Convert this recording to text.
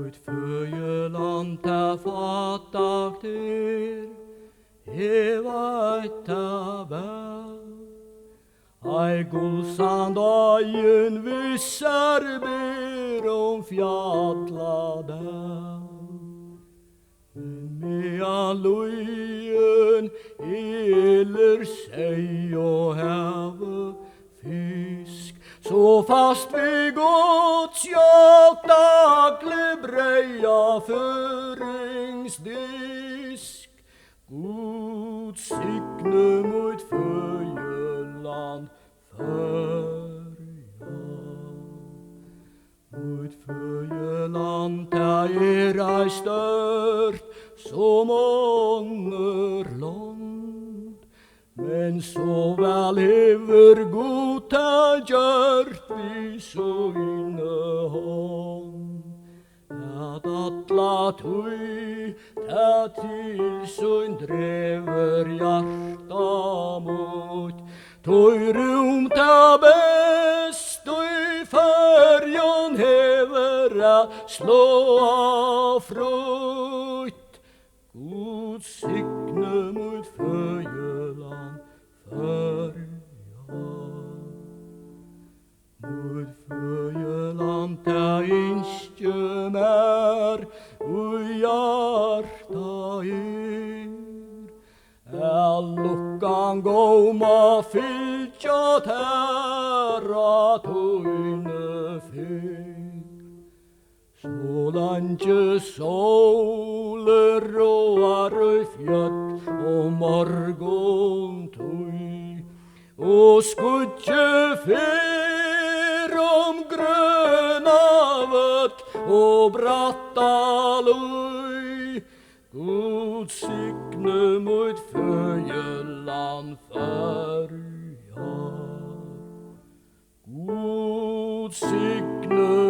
Uit Føyeland ta fattak der, veit ta vel. Ei gulsand øyen vissar ber om fjalla der. Medan løyen eller seg og have fisk, så fast vi Guds jakt daglig breia føringsdisk. Gud signe mot Føyeland førja. Mot Føyeland ta ei størt som Ångerland, men så vel hever Gud ta gjørt vi søgne hånd. At atla tøy ta til søgn drever hjarta mot, tøy rum ta best, tøy Førjan hever a slå av frukt. Gud signe mot Føyeland førja. Mot Føyeland ta innskje mer ui hjarta lukkan gåma fylkja terra tøyne fyr. Så lenge soler råar ui fjøtt og morgon tøy, og skudje fyr om grøna vøtt og bratta løy. Gud signe mot Føyeland førja. Gud signe